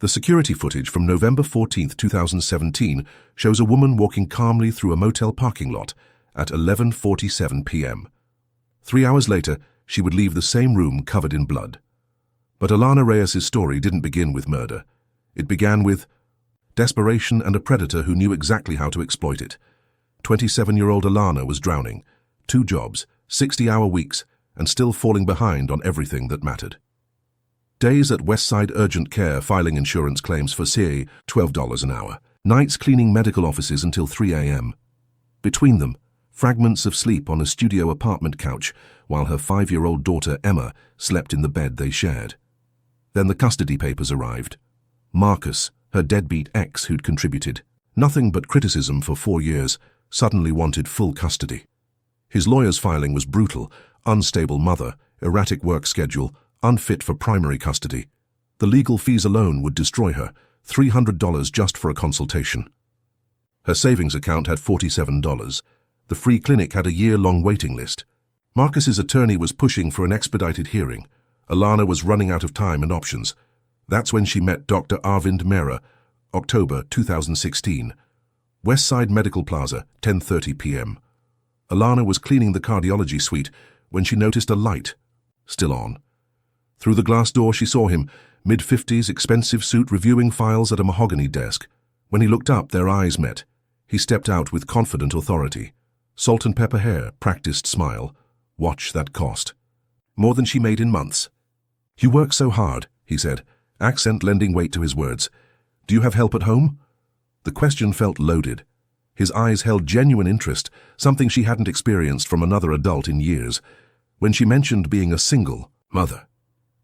The security footage from November 14, 2017 shows a woman walking calmly through a motel parking lot at 11:47 p.m. 3 hours later, she would leave the same room covered in blood. But Alana Reyes's story didn't begin with murder. It began with desperation and a predator who knew exactly how to exploit it. 27-year-old Alana was drowning, 2 jobs, 60-hour weeks, and still falling behind on everything that mattered. Days at Westside Urgent Care filing insurance claims for CA $12 an hour. Nights cleaning medical offices until 3 a.m. Between them, fragments of sleep on a studio apartment couch while her 5-year-old daughter Emma slept in the bed they shared. Then the custody papers arrived. Marcus, her deadbeat ex who'd contributed nothing but criticism for 4 years, suddenly wanted full custody. His lawyer's filing was brutal: unstable mother, erratic work schedule, unfit for primary custody. The legal fees alone would destroy her, $300 just for a consultation. Her savings account had $47. The free clinic had a year-long waiting list. Marcus's attorney was pushing for an expedited hearing. Alana was running out of time and options. That's when she met Dr. Arvind Mehra, October 2016. Westside Medical Plaza, 10:30 p.m. Alana was cleaning the cardiology suite when she noticed a light, still on. Through the glass door she saw him, mid-50s, expensive suit, reviewing files at a mahogany desk. When he looked up, their eyes met. He stepped out with confident authority. Salt and pepper hair, practiced smile. Watch that cost. More than she made in months. You work so hard, he said, accent lending weight to his words. Do you have help at home? The question felt loaded. His eyes held genuine interest, something she hadn't experienced from another adult in years. When she mentioned being a single mother,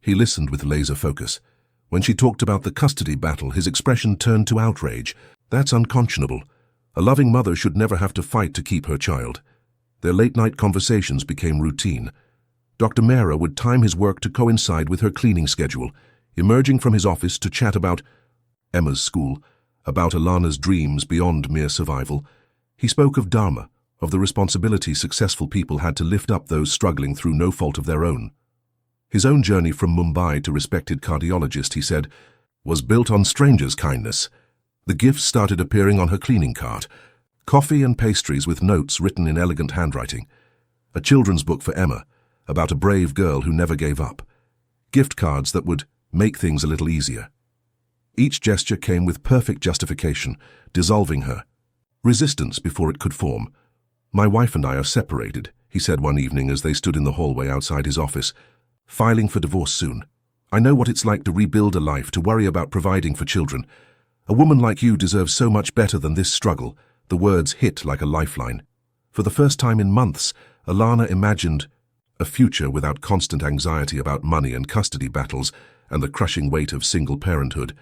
he listened with laser focus. When she talked about the custody battle, his expression turned to outrage. That's unconscionable. A loving mother should never have to fight to keep her child. Their late-night conversations became routine. Dr. Mehra would time his work to coincide with her cleaning schedule, emerging from his office to chat about Emma's school, about Alana's dreams beyond mere survival. He spoke of dharma, of the responsibility successful people had to lift up those struggling through no fault of their own. His own journey from Mumbai to respected cardiologist, he said, was built on strangers' kindness. The gifts started appearing on her cleaning cart: coffee and pastries with notes written in elegant handwriting, a children's book for Emma, about a brave girl who never gave up, gift cards that would make things a little easier. Each gesture came with perfect justification, dissolving her resistance before it could form. My wife and I are separated, he said one evening as they stood in the hallway outside his office, filing for divorce soon. I know what it's like to rebuild a life, to worry about providing for children. A woman like you deserves so much better than this struggle. The words hit like a lifeline. For the first time in months, Alana imagined a future without constant anxiety about money and custody battles and the crushing weight of single parenthood.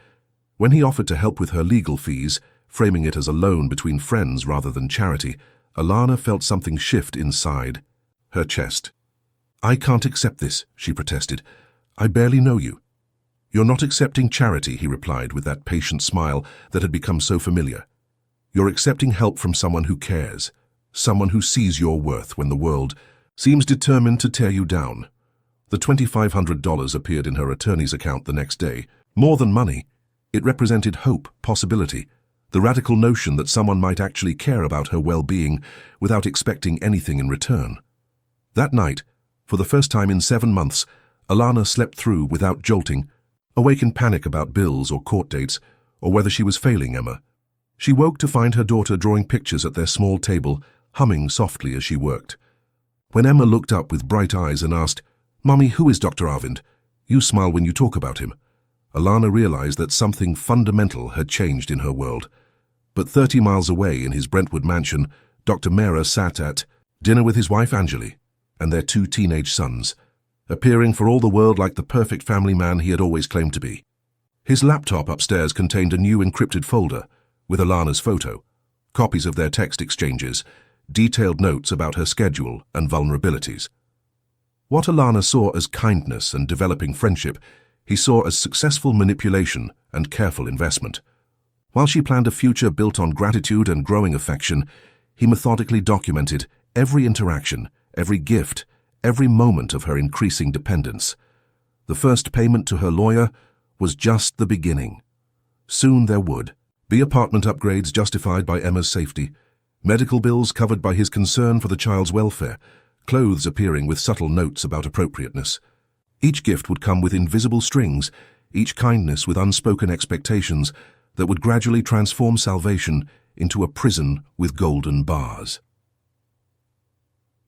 When he offered to help with her legal fees, framing it as a loan between friends rather than charity, Alana felt something shift inside her chest. I can't accept this, she protested. I barely know you. You're not accepting charity, he replied with that patient smile that had become so familiar. You're accepting help from someone who cares, someone who sees your worth when the world seems determined to tear you down. The $2,500 appeared in her attorney's account the next day. More than money, it represented hope, possibility, the radical notion that someone might actually care about her well-being without expecting anything in return. That night, for the first time in 7 months, Alana slept through without jolting, awake in panic about bills or court dates, or whether she was failing Emma. She woke to find her daughter drawing pictures at their small table, humming softly as she worked. When Emma looked up with bright eyes and asked, "Mummy, who is Dr. Arvind? You smile when you talk about him." Alana realized that something fundamental had changed in her world. But 30 miles away in his Brentwood mansion, Dr. Mehra sat at dinner with his wife Anjali and their 2 teenage sons, appearing for all the world like the perfect family man he had always claimed to be. His laptop upstairs contained a new encrypted folder with Alana's photo, copies of their text exchanges, detailed notes about her schedule and vulnerabilities. What Alana saw as kindness and developing friendship, he saw as successful manipulation and careful investment. While she planned a future built on gratitude and growing affection, he methodically documented every interaction, every gift, every moment of her increasing dependence. The first payment to her lawyer was just the beginning. Soon there would be apartment upgrades justified by Emma's safety, medical bills covered by his concern for the child's welfare, clothes appearing with subtle notes about appropriateness. Each gift would come with invisible strings, each kindness with unspoken expectations that would gradually transform salvation into a prison with golden bars.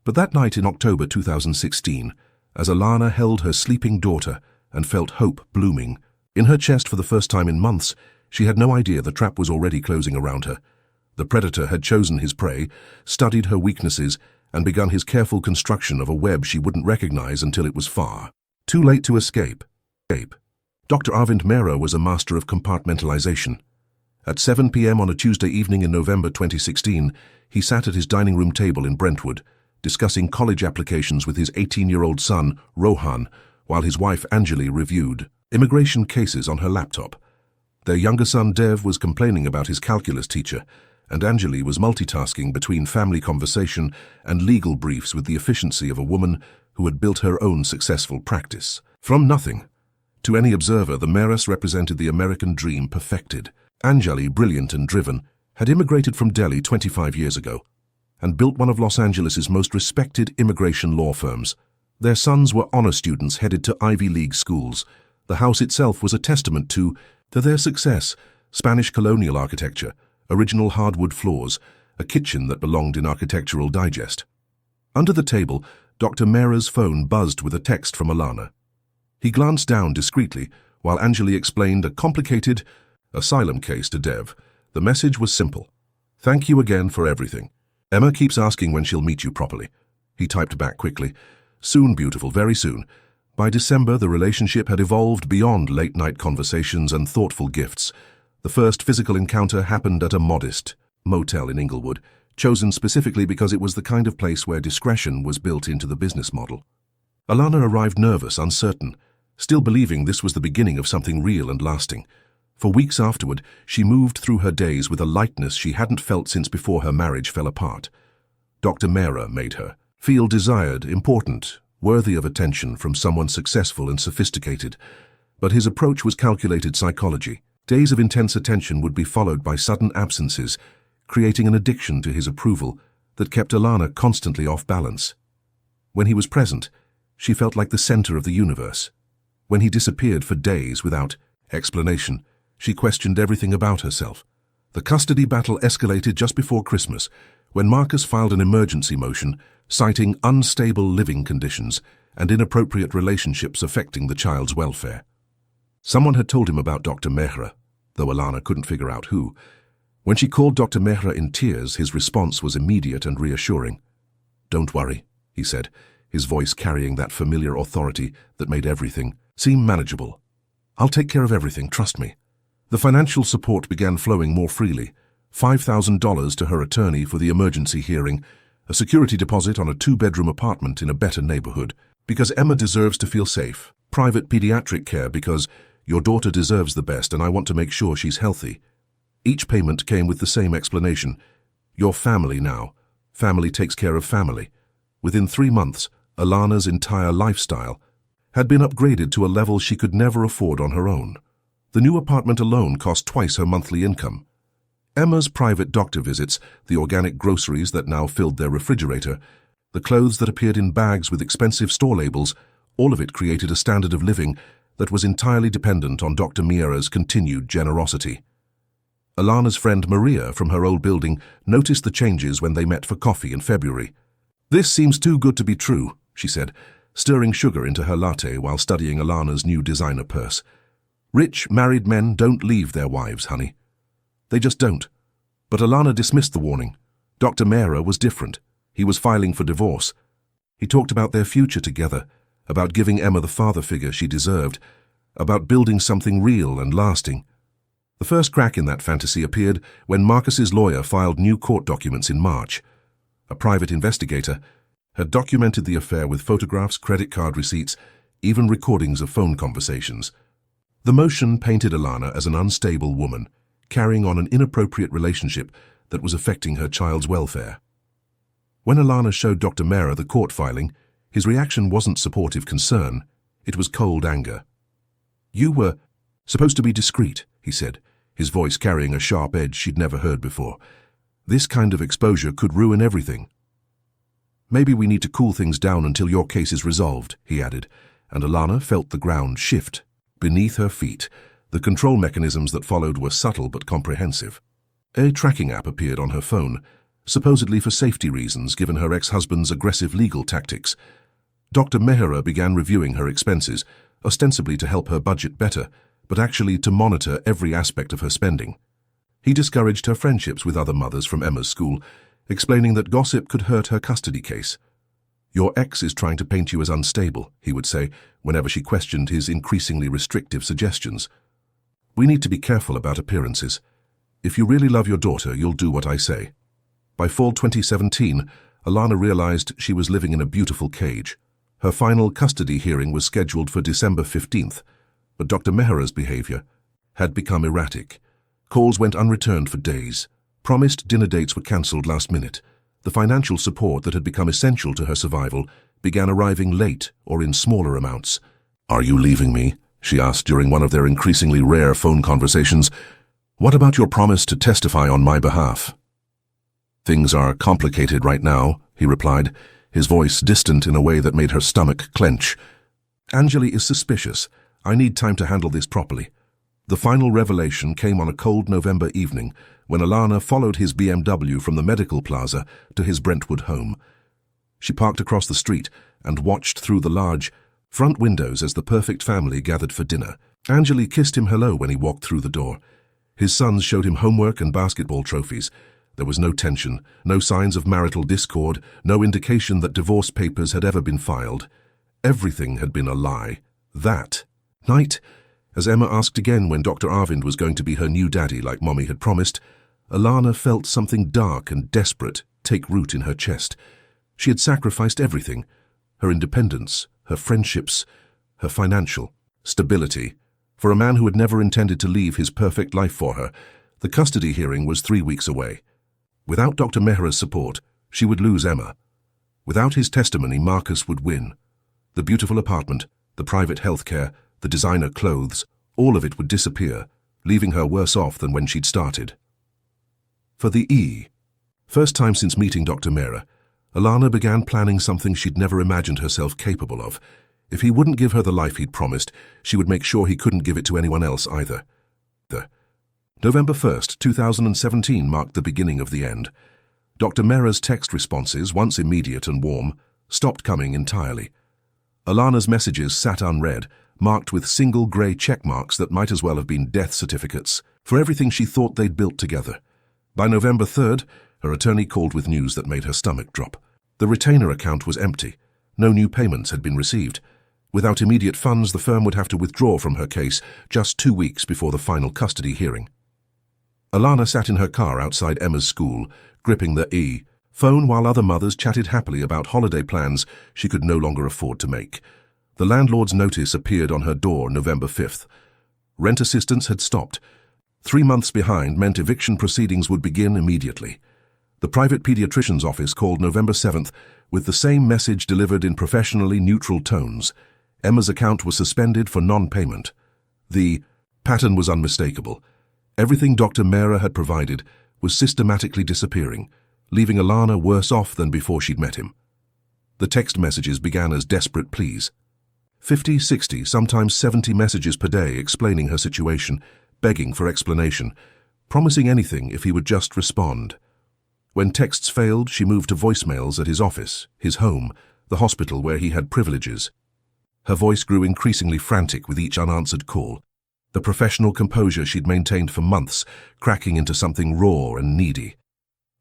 But that night in October 2016, as Alana held her sleeping daughter and felt hope blooming in her chest for the first time in months, she had no idea the trap was already closing around her. The predator had chosen his prey, studied her weaknesses, and begun his careful construction of a web she wouldn't recognize until it was far too late to escape. Dr. Arvind Mehra was a master of compartmentalization. At 7 p.m. on a Tuesday evening in November 2016, he sat at his dining room table in Brentwood, discussing college applications with his 18-year-old son, Rohan, while his wife Anjali reviewed immigration cases on her laptop. Their younger son Dev was complaining about his calculus teacher, and Anjali was multitasking between family conversation and legal briefs with the efficiency of a woman who had built her own successful practice. From nothing. To any observer, the Mehras represented the American dream perfected. Anjali, brilliant and driven, had immigrated from Delhi 25 years ago and built one of Los Angeles' most respected immigration law firms. Their sons were honor students headed to Ivy League schools. The house itself was a testament to their success: Spanish colonial architecture, original hardwood floors, a kitchen that belonged in Architectural Digest. Under the table, Dr. Mehra's phone buzzed with a text from Alana. He glanced down discreetly while Anjali explained a complicated asylum case to Dev. The message was simple. "Thank you again for everything. Emma keeps asking when she'll meet you properly." He typed back quickly. "Soon, beautiful, very soon." By December, the relationship had evolved beyond late-night conversations and thoughtful gifts. The first physical encounter happened at a modest motel in Inglewood, chosen specifically because it was the kind of place where discretion was built into the business model. Alana arrived nervous, uncertain, still believing this was the beginning of something real and lasting. For weeks afterward, she moved through her days with a lightness she hadn't felt since before her marriage fell apart. Dr. Mehra made her feel desired, important, worthy of attention from someone successful and sophisticated. But his approach was calculated psychology. Days of intense attention would be followed by sudden absences, creating an addiction to his approval that kept Alana constantly off balance. When he was present, she felt like the center of the universe. When he disappeared for days without explanation, she questioned everything about herself. The custody battle escalated just before Christmas, when Marcus filed an emergency motion citing unstable living conditions and inappropriate relationships affecting the child's welfare. Someone had told him about Dr. Mehra, though Alana couldn't figure out who. When she called Dr. Mehra in tears, his response was immediate and reassuring. "Don't worry," he said, his voice carrying that familiar authority that made everything seem manageable. "I'll take care of everything, trust me." The financial support began flowing more freely. $5,000 to her attorney for the emergency hearing, a security deposit on a 2-bedroom apartment in a better neighborhood, because Emma deserves to feel safe, private pediatric care because your daughter deserves the best and I want to make sure she's healthy. Each payment came with the same explanation. Your family now. Family takes care of family. Within 3 months, Alana's entire lifestyle had been upgraded to a level she could never afford on her own. The new apartment alone cost twice her monthly income. Emma's private doctor visits, the organic groceries that now filled their refrigerator, the clothes that appeared in bags with expensive store labels, all of it created a standard of living that was entirely dependent on Dr. Mehra's continued generosity. Alana's friend Maria from her old building noticed the changes when they met for coffee in February. "This seems too good to be true," she said, stirring sugar into her latte while studying Alana's new designer purse. "Rich, married men don't leave their wives, honey. They just don't." But Alana dismissed the warning. Dr. Mehra was different. He was filing for divorce. He talked about their future together, about giving Emma the father figure she deserved, about building something real and lasting. The first crack in that fantasy appeared when Marcus's lawyer filed new court documents in March. A private investigator had documented the affair with photographs, credit card receipts, even recordings of phone conversations. The motion painted Alana as an unstable woman, carrying on an inappropriate relationship that was affecting her child's welfare. When Alana showed Dr. Mehra the court filing, his reaction wasn't supportive concern, it was cold anger. "You were supposed to be discreet," he said, his voice carrying a sharp edge she'd never heard before. "This kind of exposure could ruin everything." "Maybe we need to cool things down until your case is resolved," he added, and Alana felt the ground shift beneath her feet. The control mechanisms that followed were subtle but comprehensive. A tracking app appeared on her phone, supposedly for safety reasons given her ex-husband's aggressive legal tactics. Dr. Mehra began reviewing her expenses, ostensibly to help her budget better, but actually to monitor every aspect of her spending. He discouraged her friendships with other mothers from Emma's school, explaining that gossip could hurt her custody case. "Your ex is trying to paint you as unstable," he would say, whenever she questioned his increasingly restrictive suggestions. "We need to be careful about appearances. If you really love your daughter, you'll do what I say." By fall 2017, Alana realized she was living in a beautiful cage. Her final custody hearing was scheduled for December 15th, but Dr. Mehra's behavior had become erratic. Calls went unreturned for days. Promised dinner dates were cancelled last minute. The financial support that had become essential to her survival began arriving late or in smaller amounts. "Are you leaving me?" she asked during one of their increasingly rare phone conversations. "What about your promise to testify on my behalf?" "Things are complicated right now," he replied, his voice distant in a way that made her stomach clench. "Anjali is suspicious. I need time to handle this properly." The final revelation came on a cold November evening when Alana followed his BMW from the medical plaza to his Brentwood home. She parked across the street and watched through the large front windows as the perfect family gathered for dinner. Anjali kissed him hello when he walked through the door. His sons showed him homework and basketball trophies. There was no tension, no signs of marital discord, no indication that divorce papers had ever been filed. Everything had been a lie. That night, as Emma asked again when Dr. Arvind was going to be her new daddy like Mommy had promised, Alana felt something dark and desperate take root in her chest. She had sacrificed everything: her independence, her friendships, her financial stability, for a man who had never intended to leave his perfect life for her. The custody hearing was 3 weeks away. Without Dr. Mehra's support, she would lose Emma. Without his testimony, Marcus would win. The beautiful apartment, the private health care, the designer clothes, all of it would disappear, leaving her worse off than when she'd started. For the first time since meeting Dr. Mehra, Alana began planning something she'd never imagined herself capable of. If he wouldn't give her the life he'd promised, she would make sure he couldn't give it to anyone else either. November 1st, 2017 marked the beginning of the end. Dr. Mehra's text responses, once immediate and warm, stopped coming entirely. Alana's messages sat unread, marked with single grey check marks that might as well have been death certificates for everything she thought they'd built together. By November 3rd, her attorney called with news that made her stomach drop. The retainer account was empty. No new payments had been received. Without immediate funds, the firm would have to withdraw from her case just 2 weeks before the final custody hearing. Alana sat in her car outside Emma's school, gripping the phone while other mothers chatted happily about holiday plans she could no longer afford to make. The landlord's notice appeared on her door November 5th. Rent assistance had stopped. 3 months behind meant eviction proceedings would begin immediately. The private pediatrician's office called November 7th with the same message delivered in professionally neutral tones. Emma's account was suspended for non-payment. The pattern was unmistakable. Everything Dr. Mehra had provided was systematically disappearing, leaving Alana worse off than before she'd met him. The text messages began as desperate pleas. 50, 60, sometimes 70 messages per day explaining her situation, begging for explanation, promising anything if he would just respond. When texts failed, she moved to voicemails at his office, his home, the hospital where he had privileges. Her voice grew increasingly frantic with each unanswered call, the professional composure she'd maintained for months cracking into something raw and needy.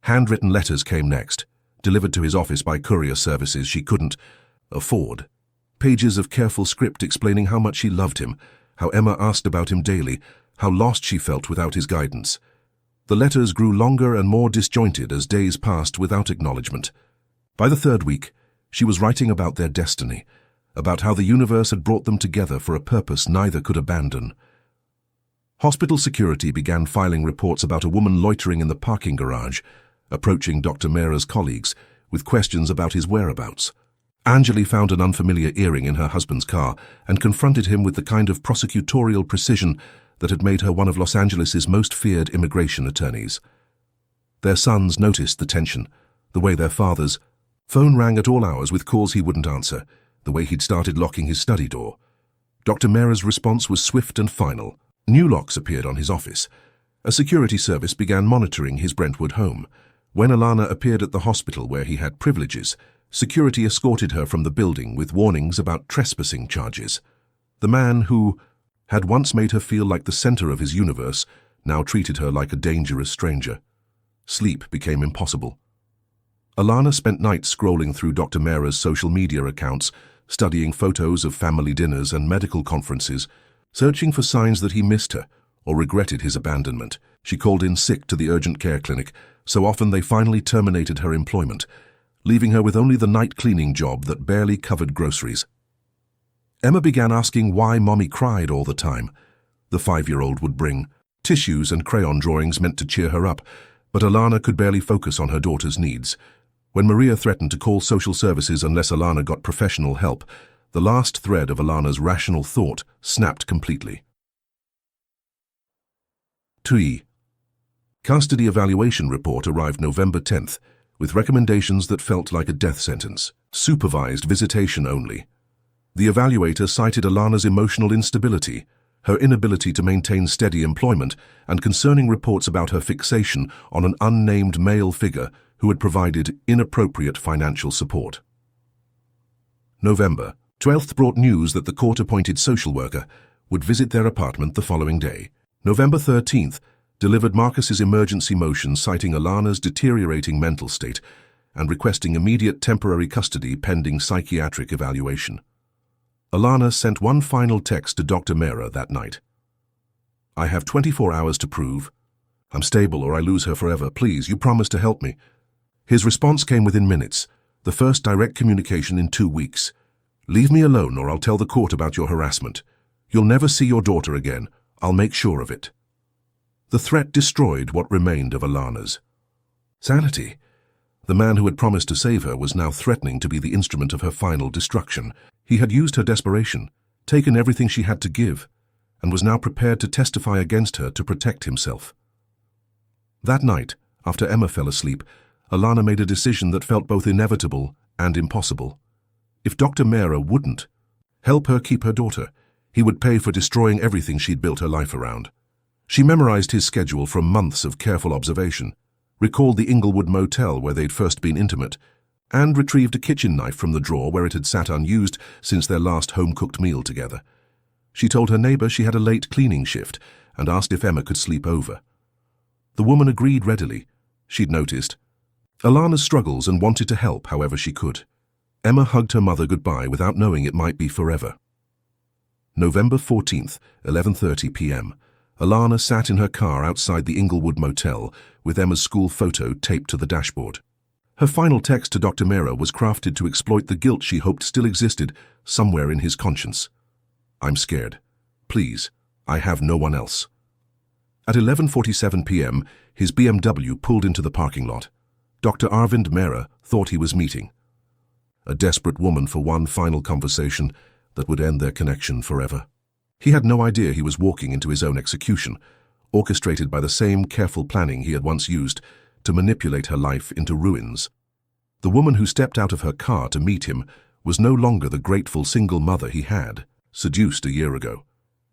Handwritten letters came next, delivered to his office by courier services she couldn't afford. Pages of careful script explaining how much she loved him, how Emma asked about him daily, how lost she felt without his guidance. The letters grew longer and more disjointed as days passed without acknowledgement. By the 3rd week, she was writing about their destiny, about how the universe had brought them together for a purpose neither could abandon. Hospital security began filing reports about a woman loitering in the parking garage, approaching Dr. Mehra's colleagues with questions about his whereabouts. Anjali found an unfamiliar earring in her husband's car and confronted him with the kind of prosecutorial precision that had made her one of Los Angeles's most feared immigration attorneys. Their sons noticed the tension, the way their father's phone rang at all hours with calls he wouldn't answer, the way he'd started locking his study door. Dr. Mera's response was swift and final. New locks appeared on his office. A security service began monitoring his Brentwood home. When Alana appeared at the hospital where he had privileges, security escorted her from the building with warnings about trespassing charges. The man who had once made her feel like the center of his universe now treated her like a dangerous stranger. Sleep became impossible. Alana spent nights scrolling through Dr. Mera's social media accounts, studying photos of family dinners and medical conferences, searching for signs that he missed her or regretted his abandonment. She called in sick to the urgent care clinic, so often they finally terminated her employment, leaving her with only the night cleaning job that barely covered groceries. Emma began asking why Mommy cried all the time. The 5-year-old would bring tissues and crayon drawings meant to cheer her up, but Alana could barely focus on her daughter's needs. When Maria threatened to call social services unless Alana got professional help, the last thread of Alana's rational thought snapped completely. 2. Custody evaluation report arrived November 10th, with recommendations that felt like a death sentence. Supervised visitation only. The evaluator cited Alana's emotional instability, her inability to maintain steady employment, and concerning reports about her fixation on an unnamed male figure who had provided inappropriate financial support. November 12th brought news that the court-appointed social worker would visit their apartment the following day. November 13th delivered Marcus's emergency motion citing Alana's deteriorating mental state and requesting immediate temporary custody pending psychiatric evaluation. Alana sent one final text to Dr. Mera that night. "I have 24 hours to prove. I'm stable or I lose her forever. Please, you promise to help me." His response came within minutes, the first direct communication in 2 weeks. "Leave me alone or I'll tell the court about your harassment. You'll never see your daughter again. I'll make sure of it." The threat destroyed what remained of Alana's sanity. The man who had promised to save her was now threatening to be the instrument of her final destruction. He had used her desperation, taken everything she had to give, and was now prepared to testify against her to protect himself. That night, after Emma fell asleep, Alana made a decision that felt both inevitable and impossible. If Dr. Mera wouldn't help her keep her daughter, he would pay for destroying everything she'd built her life around. She memorized his schedule from months of careful observation, recalled the Inglewood motel where they'd first been intimate, and retrieved a kitchen knife from the drawer where it had sat unused since their last home-cooked meal together. She told her neighbor she had a late cleaning shift and asked if Emma could sleep over. The woman agreed readily. She'd noticed Alana's struggles and wanted to help however she could. Emma hugged her mother goodbye without knowing it might be forever. November 14th, 11:30 p.m. Alana sat in her car outside the Inglewood motel with Emma's school photo taped to the dashboard. Her final text to Dr. Mera was crafted to exploit the guilt she hoped still existed somewhere in his conscience. "I'm scared. Please, I have no one else." At 11:47 p.m., his BMW pulled into the parking lot. Dr. Arvind Mera thought he was meeting a desperate woman for one final conversation that would end their connection forever. He had no idea he was walking into his own execution, orchestrated by the same careful planning he had once used to manipulate her life into ruins. The woman who stepped out of her car to meet him was no longer the grateful single mother he had seduced a year ago.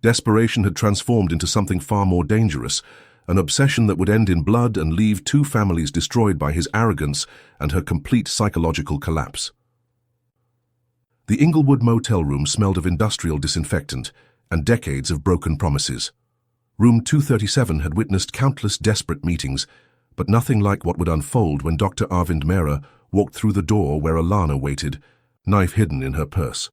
Desperation had transformed into something far more dangerous, an obsession that would end in blood and leave 2 families destroyed by his arrogance and her complete psychological collapse. The Inglewood motel room smelled of industrial disinfectant and decades of broken promises. Room 237 had witnessed countless desperate meetings, but nothing like what would unfold when Dr. Arvind Mera walked through the door where Alana waited, knife hidden in her purse.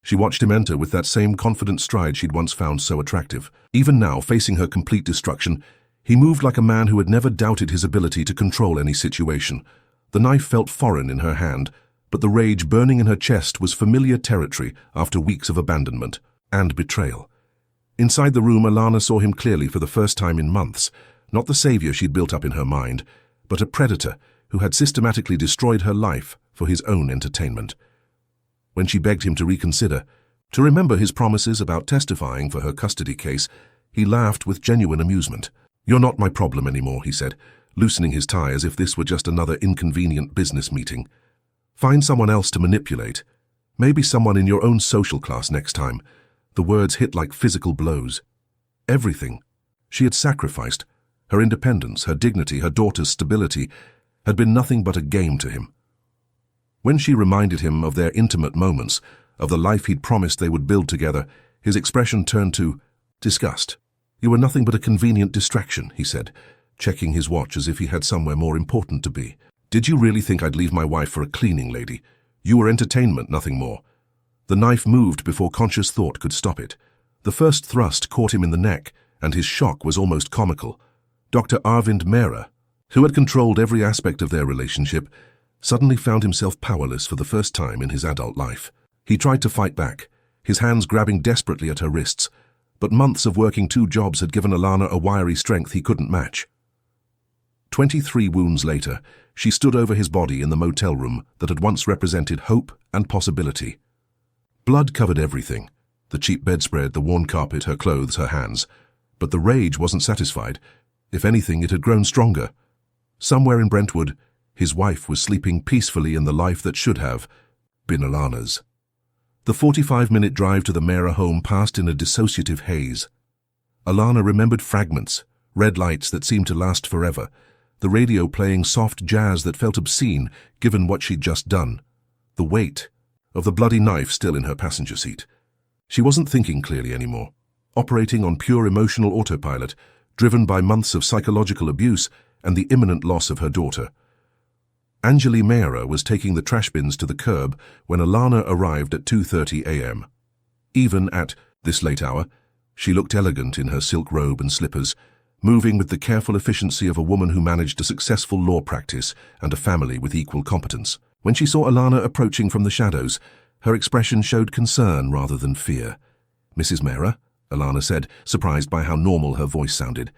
She watched him enter with that same confident stride she'd once found so attractive. Even now, facing her complete destruction, he moved like a man who had never doubted his ability to control any situation. The knife felt foreign in her hand, but the rage burning in her chest was familiar territory after weeks of abandonment and betrayal. Inside the room, Alana saw him clearly for the first time in months, not the savior she'd built up in her mind, but a predator who had systematically destroyed her life for his own entertainment. When she begged him to reconsider, to remember his promises about testifying for her custody case, He laughed with genuine amusement. "You're not my problem anymore," he said, loosening his tie as if this were just another inconvenient business meeting. "Find someone else to manipulate. Maybe someone in your own social class next time." The words hit like physical blows. Everything she had sacrificed, her independence, her dignity, her daughter's stability, had been nothing but a game to him. When she reminded him of their intimate moments, of the life he'd promised they would build together, his expression turned to disgust. "You were nothing but a convenient distraction," he said, checking his watch as if he had somewhere more important to be. "Did you really think I'd leave my wife for a cleaning lady? You were entertainment, nothing more." The knife moved before conscious thought could stop it. The first thrust caught him in the neck, and his shock was almost comical. Dr. Arvind Mehra, who had controlled every aspect of their relationship, suddenly found himself powerless for the first time in his adult life. He tried to fight back, his hands grabbing desperately at her wrists, but months of working 2 jobs had given Alana a wiry strength he couldn't match. 23 wounds later, she stood over his body in the motel room that had once represented hope and possibility. Blood covered everything, the cheap bedspread, the worn carpet, her clothes, her hands. But the rage wasn't satisfied. If anything, it had grown stronger. Somewhere in Brentwood, his wife was sleeping peacefully in the life that should have been Alana's. The 45-minute drive to the Mehra home passed in a dissociative haze. Alana remembered fragments, red lights that seemed to last forever, the radio playing soft jazz that felt obscene given what she'd just done, the weight of the bloody knife still in her passenger seat. She wasn't thinking clearly anymore, operating on pure emotional autopilot, driven by months of psychological abuse and the imminent loss of her daughter. Anjali Mehra was taking the trash bins to the curb when Alana arrived at 2:30 a.m. Even at this late hour, she looked elegant in her silk robe and slippers, moving with the careful efficiency of a woman who managed a successful law practice and a family with equal competence. When she saw Alana approaching from the shadows, her expression showed concern rather than fear. "Mrs. Mehra," Alana said, surprised by how normal her voice sounded,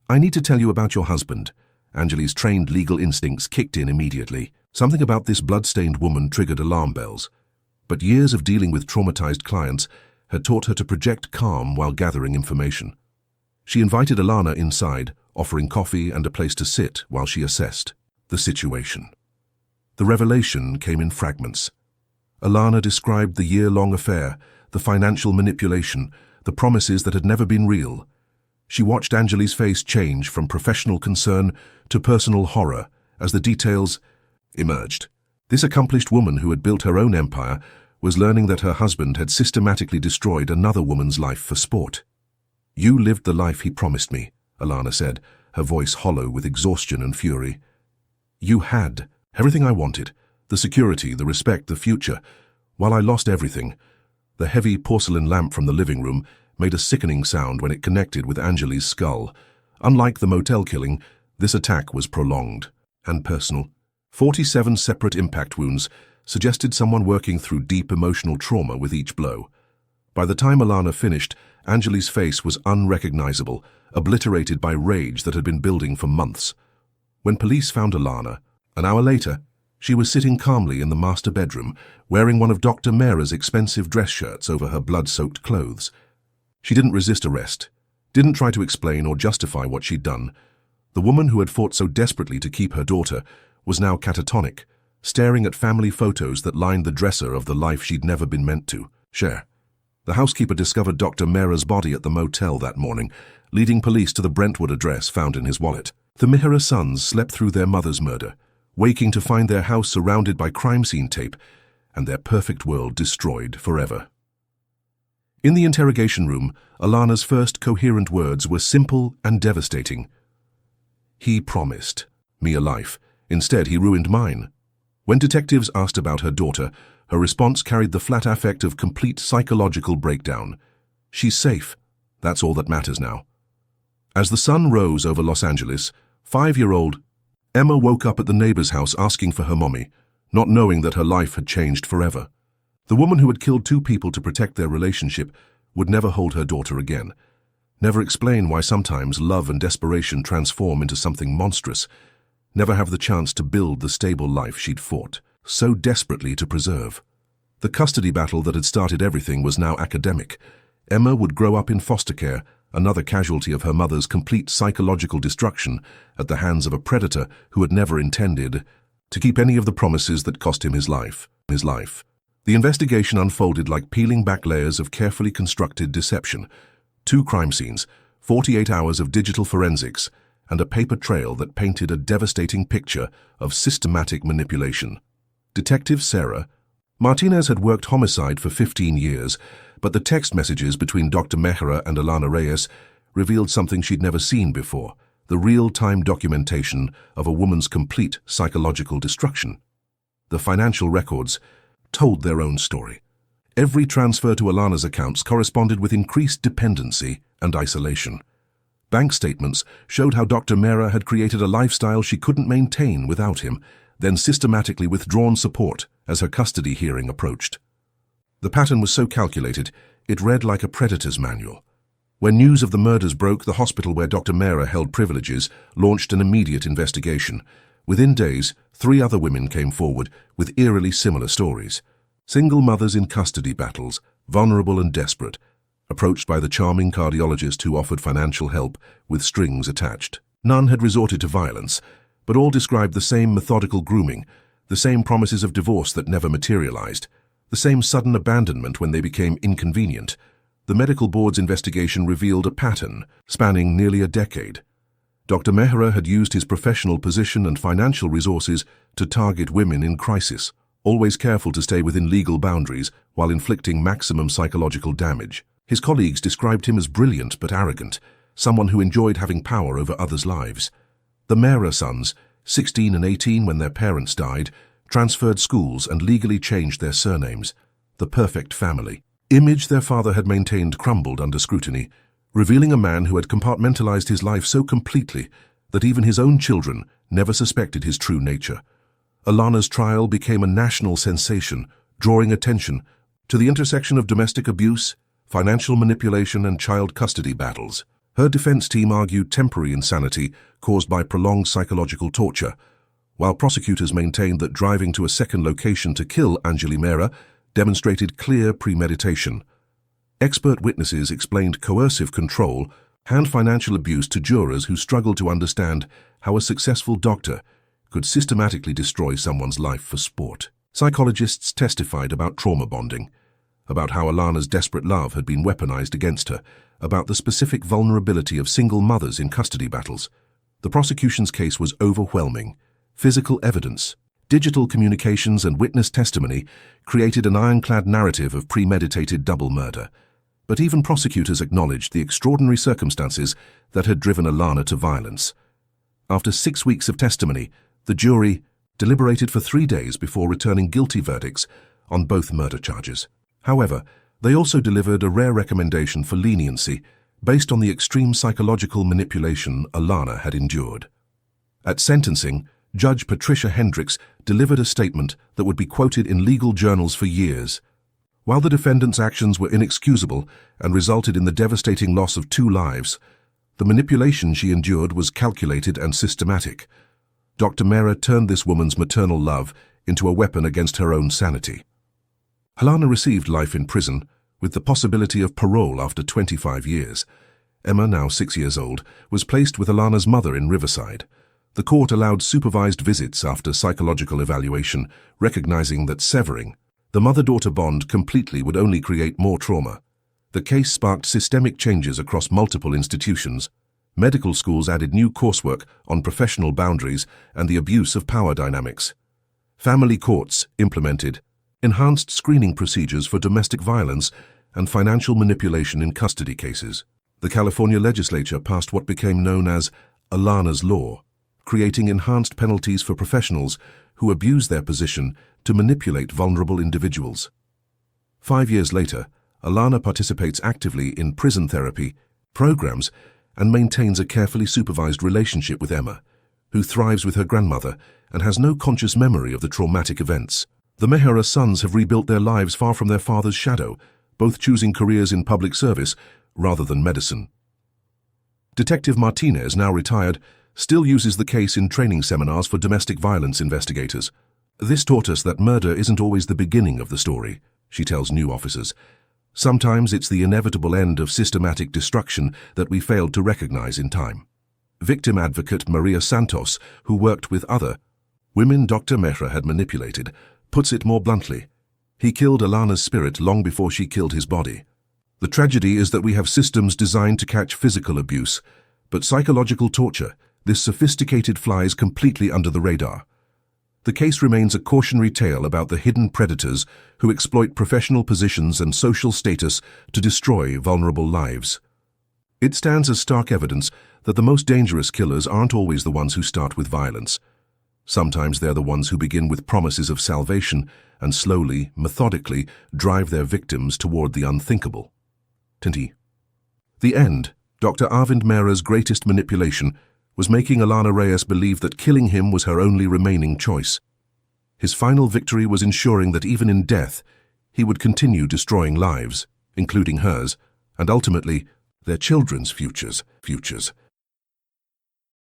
"I need to tell you about your husband." Anjali's trained legal instincts kicked in immediately. Something about this blood-stained woman triggered alarm bells. But years of dealing with traumatized clients had taught her to project calm while gathering information. She invited Alana inside, offering coffee and a place to sit while she assessed the situation. The revelation came in fragments. Alana described the year-long affair, the financial manipulation, the promises that had never been real. She watched Anjali's face change from professional concern to personal horror as the details emerged. This accomplished woman who had built her own empire was learning that her husband had systematically destroyed another woman's life for sport. "You lived the life he promised me," Alana said, her voice hollow with exhaustion and fury. "You had everything I wanted, the security, the respect, the future. While I lost everything." The heavy porcelain lamp from the living room made a sickening sound when it connected with Anjali's skull. Unlike the motel killing, this attack was prolonged and personal. 47 separate impact wounds suggested someone working through deep emotional trauma with each blow. By the time Alana finished, Anjali's face was unrecognizable, obliterated by rage that had been building for months. When police found Alana, an hour later, she was sitting calmly in the master bedroom, wearing one of Dr. Mehra's expensive dress shirts over her blood-soaked clothes. She didn't resist arrest, didn't try to explain or justify what she'd done. The woman who had fought so desperately to keep her daughter was now catatonic, staring at family photos that lined the dresser of the life she'd never been meant to share. The housekeeper discovered Dr. Mehra's body at the motel that morning, leading police to the Brentwood address found in his wallet. The Mehra sons slept through their mother's murder, waking to find their house surrounded by crime scene tape and their perfect world destroyed forever. In the interrogation room, Alana's first coherent words were simple and devastating. "He promised me a life. Instead, he ruined mine." When detectives asked about her daughter, her response carried the flat affect of complete psychological breakdown. "She's safe. That's all that matters now." As the sun rose over Los Angeles, 5-year-old Emma woke up at the neighbor's house asking for her mommy, not knowing that her life had changed forever. The woman who had killed 2 people to protect their relationship would never hold her daughter again, never explain why sometimes love and desperation transform into something monstrous, never have the chance to build the stable life she'd fought so desperately to preserve. The custody battle that had started everything was now academic. Emma would grow up in foster care, another casualty of her mother's complete psychological destruction at the hands of a predator who had never intended to keep any of the promises that cost him his life. The investigation unfolded like peeling back layers of carefully constructed deception. 2 crime scenes, 48 hours of digital forensics, and a paper trail that painted a devastating picture of systematic manipulation. Detective Sarah Martinez had worked homicide for 15 years, but the text messages between Dr. Mejera and Alana Reyes revealed something she'd never seen before, the real-time documentation of a woman's complete psychological destruction. The financial records told their own story. Every transfer to Alana's accounts corresponded with increased dependency and isolation. Bank statements showed how Dr. Mejera had created a lifestyle she couldn't maintain without him, then systematically withdrawn support as her custody hearing approached. The pattern was so calculated, it read like a predator's manual. When news of the murders broke, the hospital where Dr. Mejera held privileges launched an immediate investigation. Within days, 3 other women came forward with eerily similar stories. Single mothers in custody battles, vulnerable and desperate, approached by the charming cardiologist who offered financial help with strings attached. None had resorted to violence, but all described the same methodical grooming, the same promises of divorce that never materialized, the same sudden abandonment when they became inconvenient. The medical board's investigation revealed a pattern spanning nearly a decade. Dr. Mejera had used his professional position and financial resources to target women in crisis, always careful to stay within legal boundaries while inflicting maximum psychological damage. His colleagues described him as brilliant but arrogant, someone who enjoyed having power over others' lives. The Mejera sons, 16 and 18 when their parents died, transferred schools and legally changed their surnames. The perfect family. Image their father had maintained crumbled under scrutiny, revealing a man who had compartmentalized his life so completely that even his own children never suspected his true nature. Alana's trial became a national sensation, drawing attention to the intersection of domestic abuse, financial manipulation, and child custody battles. Her defense team argued temporary insanity caused by prolonged psychological torture, while prosecutors maintained that driving to a second location to kill Angeli Mejera demonstrated clear premeditation. Expert witnesses explained coercive control and financial abuse to jurors who struggled to understand how a successful doctor could systematically destroy someone's life for sport. Psychologists testified about trauma bonding, about how Alana's desperate love had been weaponized against her, about the specific vulnerability of single mothers in custody battles. The prosecution's case was overwhelming. Physical evidence, digital communications, and witness testimony created an ironclad narrative of premeditated double murder. But even prosecutors acknowledged the extraordinary circumstances that had driven Alana to violence. After 6 weeks of testimony, the jury deliberated for 3 days before returning guilty verdicts on both murder charges. However, they also delivered a rare recommendation for leniency based on the extreme psychological manipulation Alana had endured. At sentencing, Judge Patricia Hendricks delivered a statement that would be quoted in legal journals for years. While the defendant's actions were inexcusable and resulted in the devastating loss of 2 lives, the manipulation she endured was calculated and systematic. Dr. Mejera turned this woman's maternal love into a weapon against her own sanity. Alana received life in prison, with the possibility of parole after 25 years. Emma, now 6 years old, was placed with Alana's mother in Riverside. The court allowed supervised visits after psychological evaluation, recognizing that severing the mother-daughter bond completely would only create more trauma. The case sparked systemic changes across multiple institutions. Medical schools added new coursework on professional boundaries and the abuse of power dynamics. Family courts implemented enhanced screening procedures for domestic violence and financial manipulation in custody cases. The California legislature passed what became known as Alana's Law, creating enhanced penalties for professionals who abuse their position to manipulate vulnerable individuals. 5 years later, Alana participates actively in prison therapy programs and maintains a carefully supervised relationship with Emma, who thrives with her grandmother and has no conscious memory of the traumatic events. The Mejera sons have rebuilt their lives far from their father's shadow, both choosing careers in public service rather than medicine. Detective Martinez, now retired, still uses the case in training seminars for domestic violence investigators. "This taught us that murder isn't always the beginning of the story," she tells new officers. Sometimes it's the inevitable end of systematic destruction that we failed to recognize in time. Victim advocate Maria Santos, who worked with other women Dr. Mehra had manipulated, puts it more bluntly. He killed Alana's spirit long before she killed his body. The tragedy is that we have systems designed to catch physical abuse, but psychological torture, this sophisticated, flies completely under the radar. The case remains a cautionary tale about the hidden predators who exploit professional positions and social status to destroy vulnerable lives. It stands as stark evidence that the most dangerous killers aren't always the ones who start with violence. Sometimes they're the ones who begin with promises of salvation and slowly, methodically, drive their victims toward the unthinkable. Tinty. The end, Dr. Arvind Mehra's greatest manipulation, was making Alana Reyes believe that killing him was her only remaining choice. His final victory was ensuring that even in death, he would continue destroying lives, including hers, and ultimately, their children's futures.